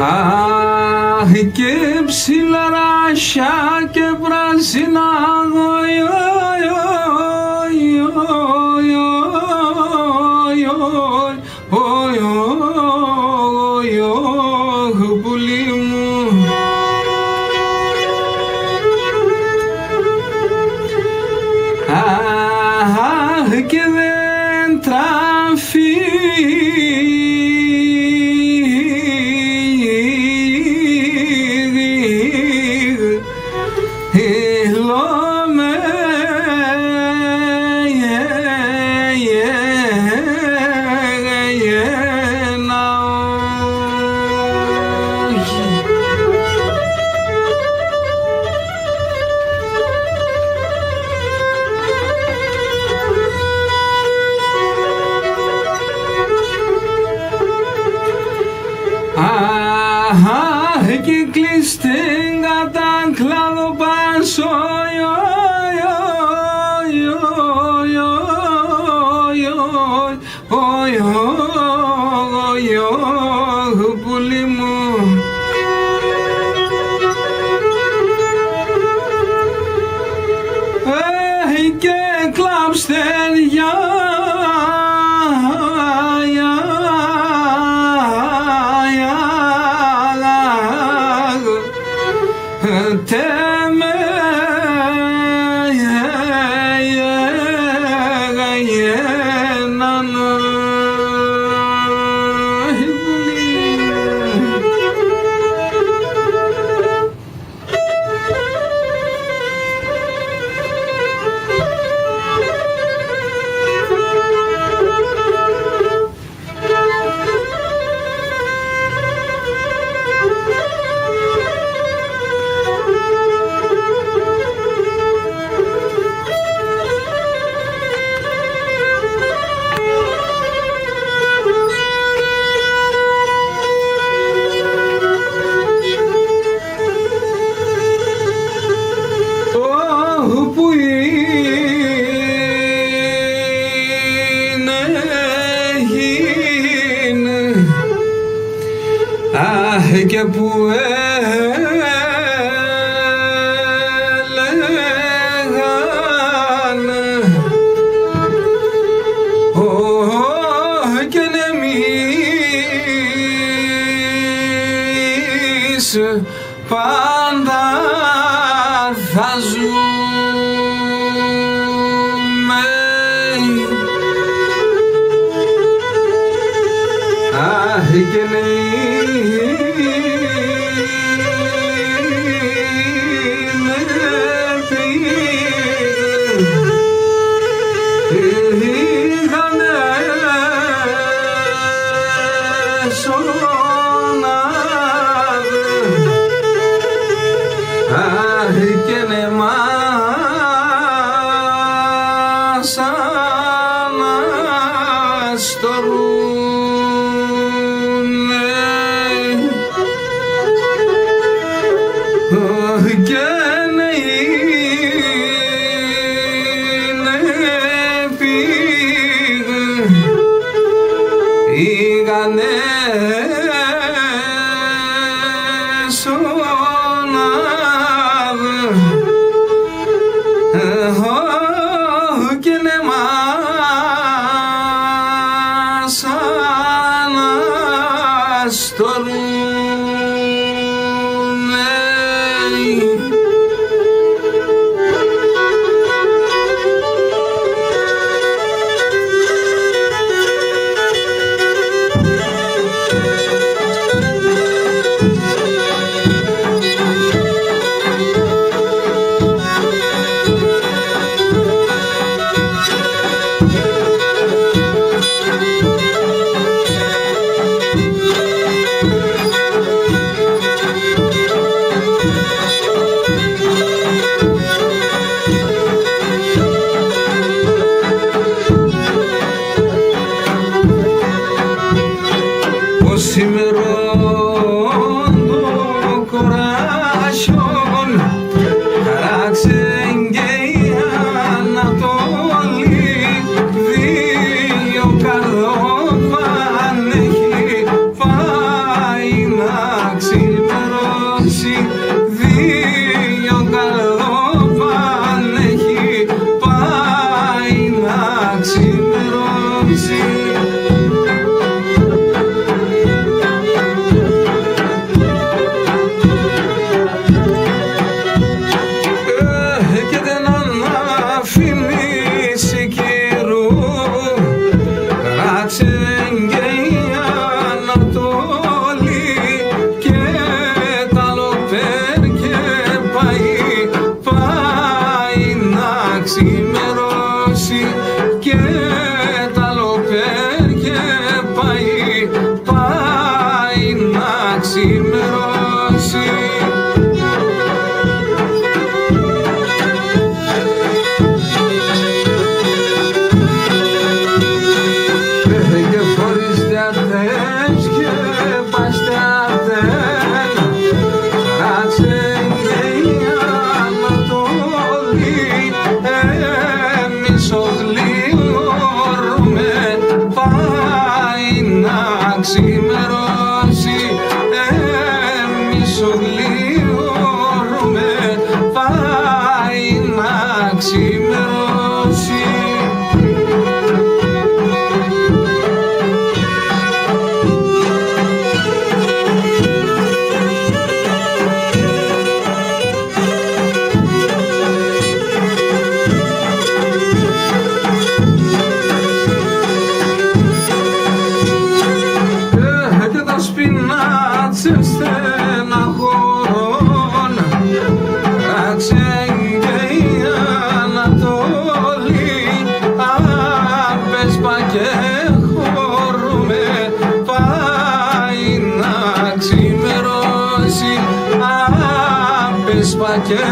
Αχ, και ψηλαράσια και πράσινα πουλί μου. Αχ, και δέντρα και κλείστε κατά κλάδο πάσο πουλί μου. Και κλάψτε για τέμε που είναι έγινε, αχ, και που έλεγανε και εμείς πάντα θα ζούμε. Αχ, και πήγανε σωνάδε, αχ, και ναι μας αναστορούνε και ναι πήγανε σωνάδε, και ναι μας αναστορούνε. Σημερών ξημερώσει. Και φορείστε ατές και πάστε ατές, ράτσε και η Ανατολή, εμείς ογλιόρουμε, πάει να ξημερώσει, εμείς ογλιόρουμε, πάει να ξημερώσει. Σπινάτσες στεναχωρών, ράξε και η Ανατολή, απέσπα και χωρούμε, πάει να ξημερώσει, απέσπα και